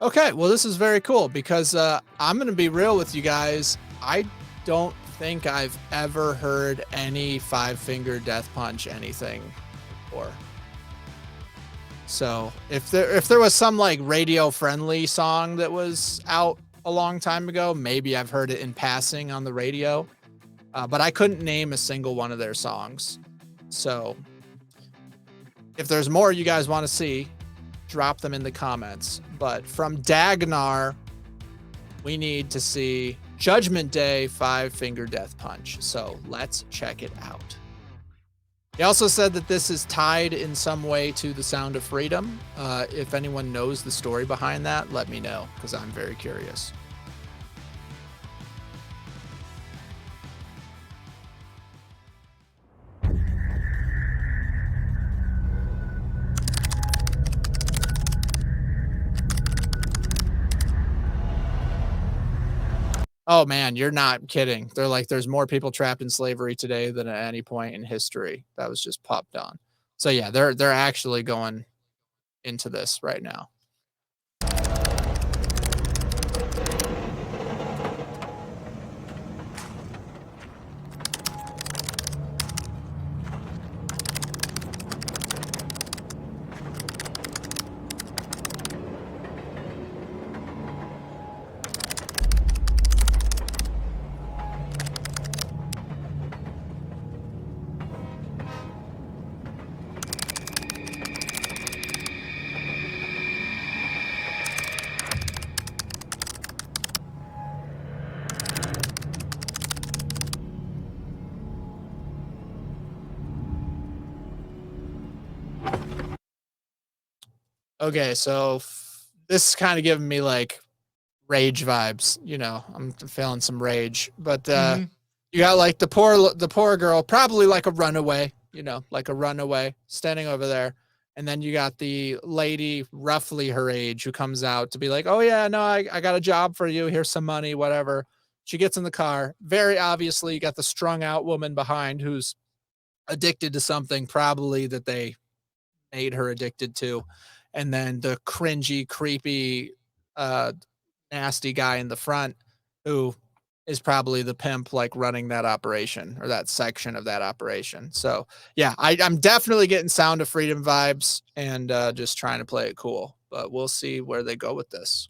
Okay, well, this is very cool because I'm going to be real with you guys. I don't think I've ever heard any Five Finger Death Punch anything before. So if there was some like radio friendly song that was out a long time ago, maybe I've heard it in passing on the radio, but I couldn't name a single one of their songs. So if there's more you guys want to see, drop them in the comments. But from Dagnar, we need to see Judgment Day Five Finger Death Punch. So let's check it out. He also said that this is tied in some way to The Sound of Freedom. If anyone knows the story behind that, let me know, because I'm very curious. Oh man, you're not kidding. They're like, there's more people trapped in slavery today than at any point in history. That was just popped on. So yeah, they're actually going into this right now. Okay, so this is kind of giving me like rage vibes, you know. I'm feeling some rage. But you got like the poor girl, probably like a runaway, you know, like a runaway standing over there. And then you got the lady roughly her age who comes out to be like, "Oh yeah, no, I got a job for you. Here's some money, whatever." She gets in the car. Very obviously, you got the strung out woman behind who's addicted to something, probably that they made her addicted to. And then the cringy, creepy, uh, nasty guy in the front who is probably the pimp like running that operation or that section of that operation. So yeah, I'm definitely getting Sound of Freedom vibes and just trying to play it cool. But we'll see where they go with this.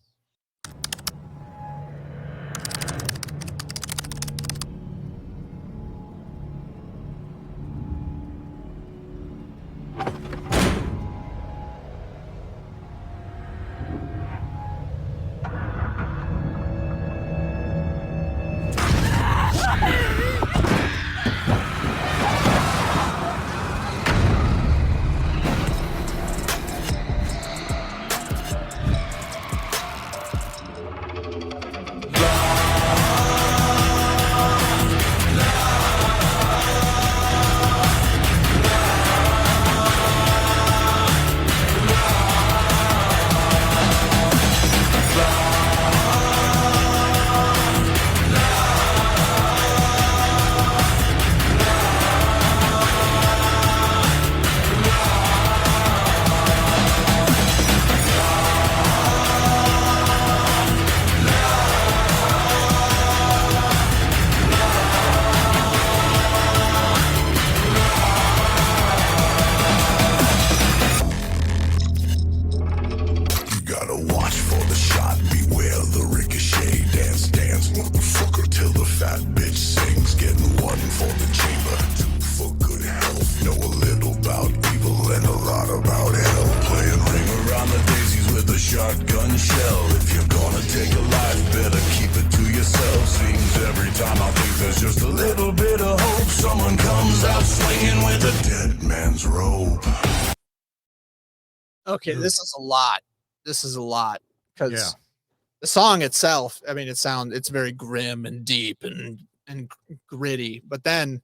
shotgun shell. If you're gonna take a life, better keep it to yourself. Seems every time I think there's just a little bit of hope, someone comes out swinging with a dead man's rope. Okay, this is a lot. This is a lot because the song itself, I mean, it's very grim and deep and gritty, but then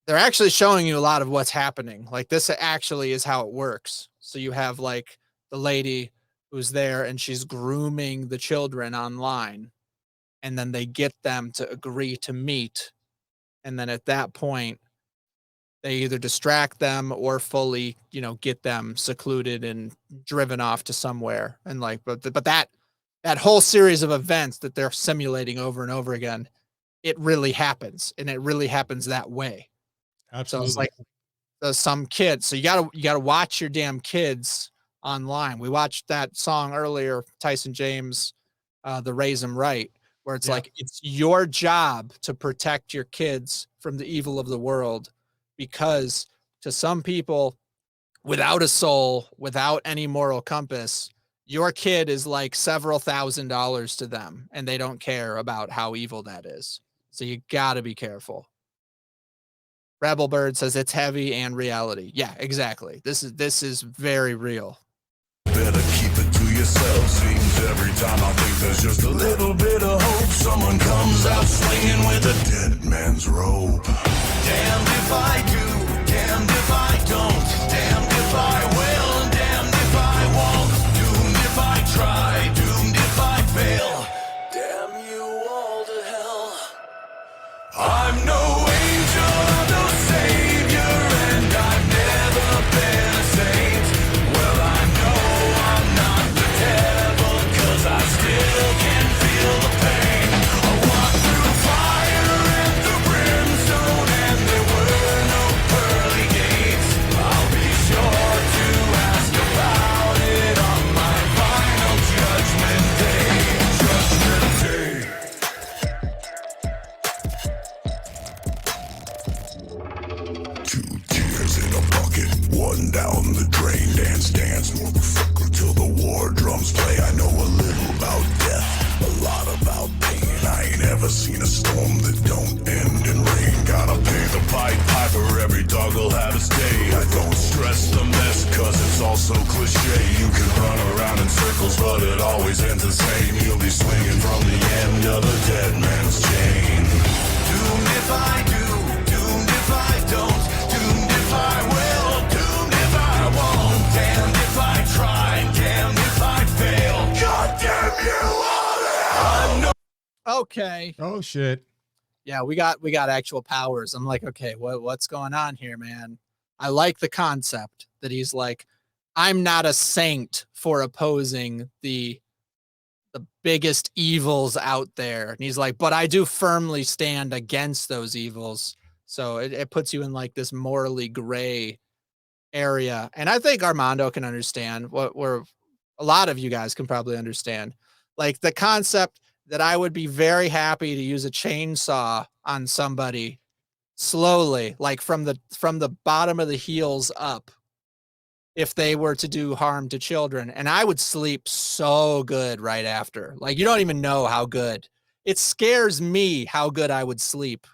they're actually showing you a lot of what's happening. Like this actually is how it works. So you have like the lady who's there and she's grooming the children online, and then they get them to agree to meet, and then at that point they either distract them or fully, you know, get them secluded and driven off to somewhere. And like, but that whole series of events that they're simulating over and over again, it really happens, and it really happens that way. Absolutely. So it's like some kids. So you gotta watch your damn kids online. We watched that song earlier, Tyson James, the Raise 'Em Right, where it's like, it's your job to protect your kids from the evil of the world, because to some people without a soul, without any moral compass, your kid is like several $1,000s to them, and they don't care about how evil that is. So you gotta be careful. Rebel Bird says it's heavy and reality. Yeah, exactly. This is very real. Better keep it to yourself. Seems every time I think there's just a little bit of hope, someone comes out swinging with a dead man's rope. Damned if I do, damned if I don't, damned if I will, damned if I won't, doomed if I try, doomed if I fail. Damn you all to hell. I'm no angel, I'm no savior, and I've never been a saint. Well, I know I'm not the devil, 'cause I still can feel the pain. I walked through fire and through brimstone, and there were no pearly gates. I'll be sure to ask about it on my final judgment day. Judgment day. Two tears in a bucket, one down the drain. Dance, dance, motherfucker, till the war drums play. I know a little about death, a lot about pain. I ain't ever seen a storm that don't end in rain. Gotta pay the Pied Piper, every dog will have its day. I don't stress the mess, 'cause it's all so cliche. You can run around in circles, but it always ends the same. You'll be swinging from the end of a dead man's chain. Doomed if I do, doomed if I don't, doomed if I will, doomed if I won't, damned if I try, damned if I fail. God damn you all! Okay. Oh shit. Yeah, we got actual powers. I'm like, okay, what's going on here, man? I like the concept that he's like, I'm not a saint for opposing the biggest evils out there. And he's like, but I do firmly stand against those evils. So it puts you in like this morally gray area. And I think Armando can understand what a lot of you guys can probably understand. Like the concept that I would be very happy to use a chainsaw on somebody slowly, like from the bottom of the heels up, if they were to do harm to children. And I would sleep so good right after. Like, you don't even know how good. It scares me how good I would sleep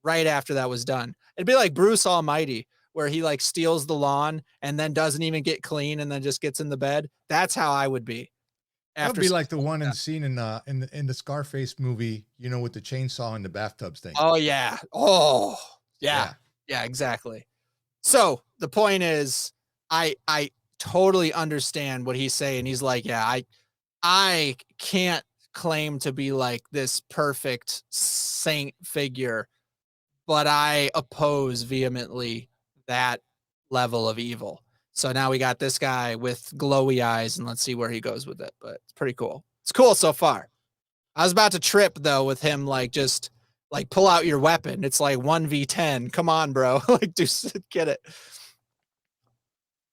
right after that was done. It'd be like Bruce Almighty, where he like steals the lawn and then doesn't even get clean and then just gets in the bed. That's how I would be. That'd be like the one in scene in the Scarface movie, you know, with the chainsaw in the bathtubs thing. Oh yeah. Oh yeah. Yeah, exactly. So the point is, I totally understand what he's saying. He's like, yeah, I can't claim to be like this perfect saint figure, but I oppose vehemently that level of evil. So now we got this guy with glowy eyes, and let's see where he goes with it. But it's pretty cool. It's cool so far. I was about to trip though with him, like just like pull out your weapon. It's like 1v10. Come on, bro. Like, get it.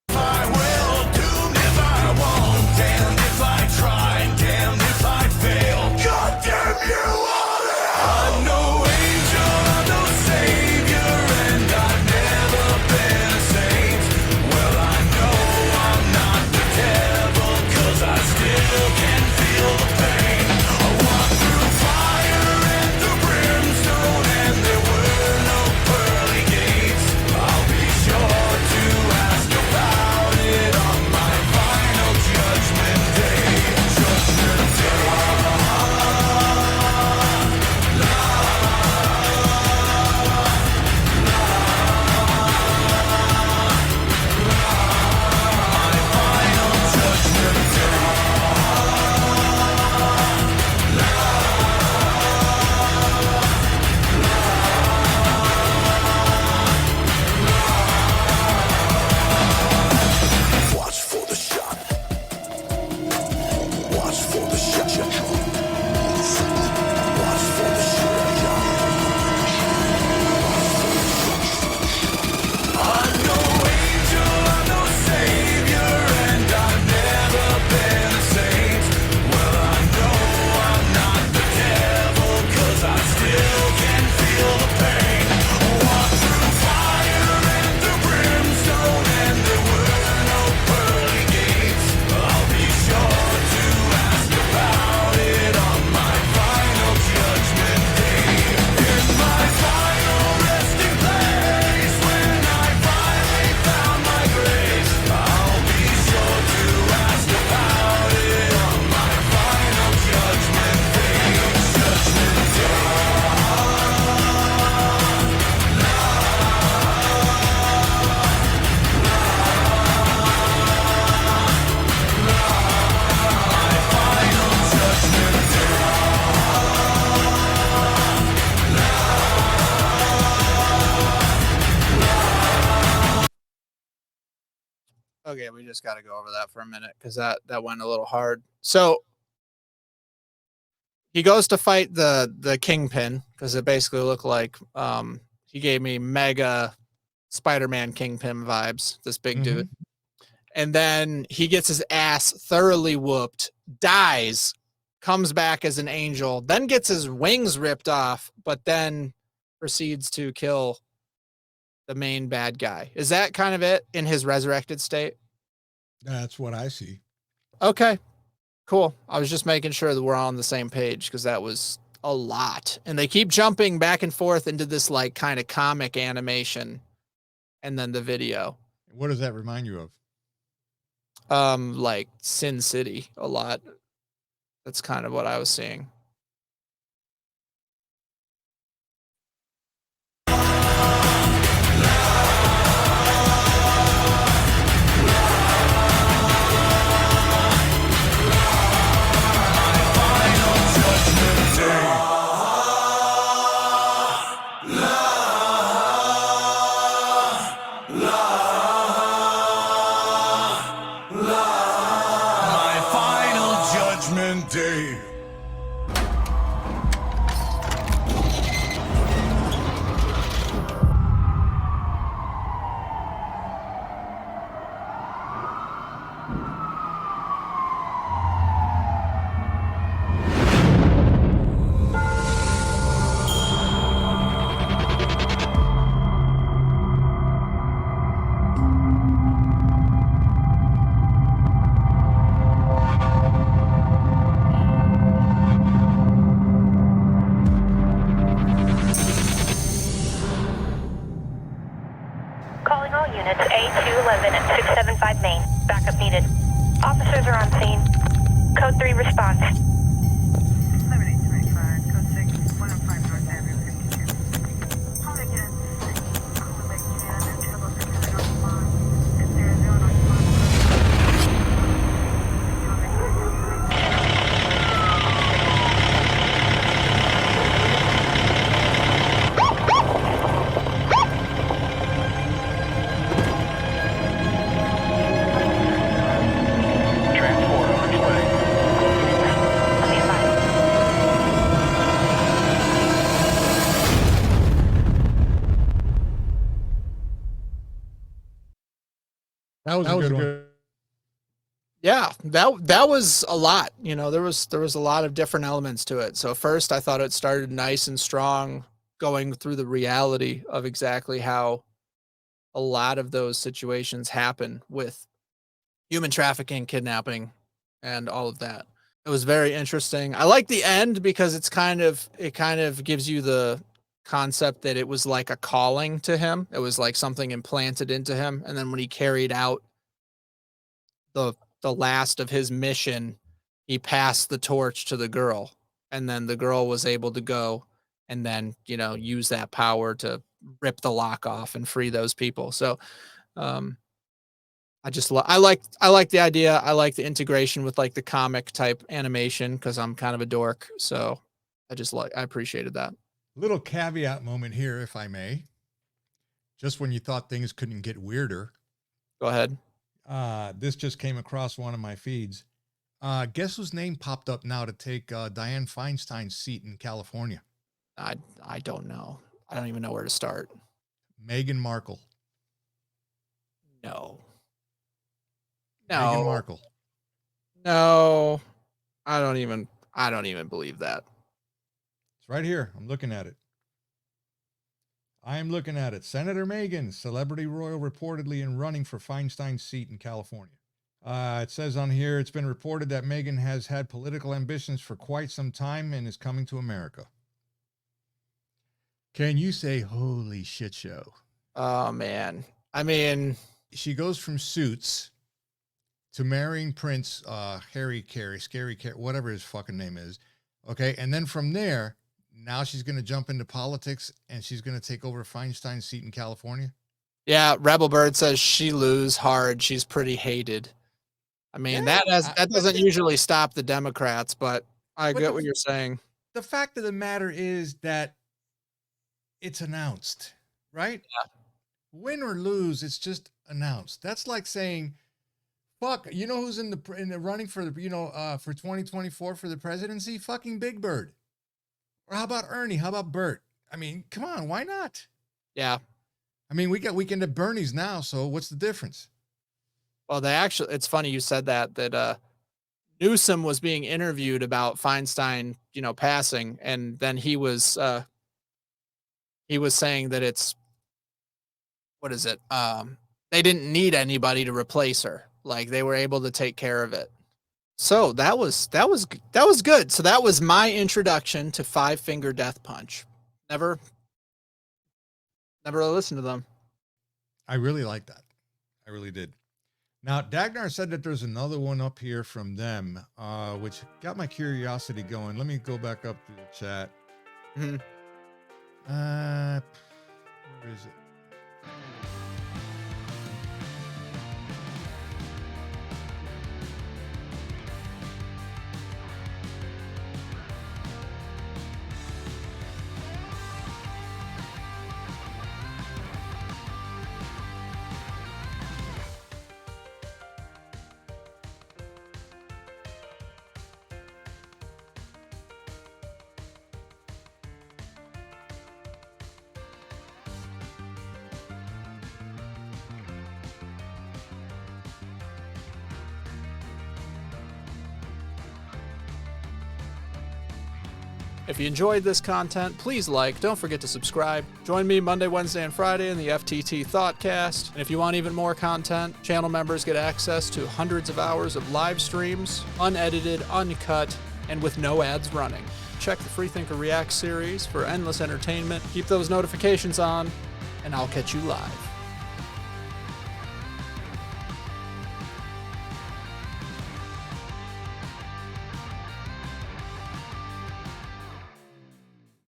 If I will, doomed if I won't, damned if I try, damned if I fail. God damn you all! I'm no angel, I'm no savior, and I've never been a saint. Well, I know I'm not the devil, 'cause I still can feel the pain. I walked through fire and through brimstone, and there were no pearly gates. I'll be sure to ask about it Okay, we just got to go over that for a minute because that went a little hard. So he goes to fight the Kingpin because it basically looked like he gave me mega Spider-Man Kingpin vibes. This big dude, and then he gets his ass thoroughly whooped, dies, comes back as an angel, then gets his wings ripped off, but then proceeds to kill the main bad guy. Is that kind of it in his resurrected state? That's what I see. Okay, cool. I was just making sure that we're all on the same page because that was a lot. And they keep jumping back and forth into this like kind of comic animation and then the video. What does that remind you of? Like Sin City a lot. That's kind of what I was seeing. My final judgment day. Calling all units A211 and 675 Main. Backup needed. Officers are on scene. Code 3 response. 7825, code 6, 105 North Avenue, 52. Call again. Call the Lake Jan and trouble securing on the line. If there is no one on the That was a good one. Yeah, that was a lot. You know, there was a lot of different elements to it. So first I thought it started nice and strong, going through the reality of exactly how a lot of those situations happen with human trafficking, kidnapping, and all of that. It was very interesting. I like the end because it kind of gives you the concept that it was like a calling to him. It was like something implanted into him, and then when he carried out the last of his mission, he passed the torch to the girl, and then the girl was able to go and then, you know, use that power to rip the lock off and free those people. So I like the idea. I like the integration with like the comic type animation because I'm kind of a dork. So I appreciated that. Little caveat moment here, if I may. Just when you thought things couldn't get weirder. Go ahead. This just came across one of my feeds. Guess whose name popped up now to take Dianne Feinstein's seat in California? I don't know. I don't even know where to start. Meghan Markle. No. Meghan Markle. No. I don't even believe that. It's right here. I'm looking at it. I am looking at it. Senator Meghan, celebrity royal reportedly in running for Feinstein's seat in California. It says on here, it's been reported that Meghan has had political ambitions for quite some time and is coming to America. Can you say holy shit show? Oh, man. I mean, she goes from Suits to marrying Prince Harry Carey, Scary Carey, whatever his fucking name is. Okay. And then from there, now she's going to jump into politics and she's going to take over Feinstein's seat in California. Yeah. Rebel Bird says she lose hard. She's pretty hated. I mean, that doesn't usually stop the Democrats, but I get what you're saying. The fact of the matter is that it's announced, right? Yeah. Win or lose, it's just announced. That's like saying Fuck, you know who's in the running for the for 2024 for the presidency? Fucking Big Bird. Or how about Ernie? How about Bert? I mean, come on, why not? Yeah. I mean, we got Weekend at Bernie's now, so what's the difference? Well, it's funny you said that Newsom was being interviewed about Feinstein, passing, and then he was saying that it's, what is it? They didn't need anybody to replace her. Like, they were able to take care of it. So that was good. So that was my introduction to Five Finger Death Punch. Never listened to them. I really like that. I really did. Now, Dagnar said that there's another one up here from them, which got my curiosity going. Let me go back up to the chat. Mm-hmm. Where is it? If you enjoyed this content, please don't forget to subscribe. Join me Monday, Wednesday, and Friday in the FTT Thoughtcast. And if you want even more content, channel members get access to hundreds of hours of live streams, unedited, uncut, and with no ads running. Check the Freethinker React series for endless entertainment. Keep those notifications on, and I'll catch you live.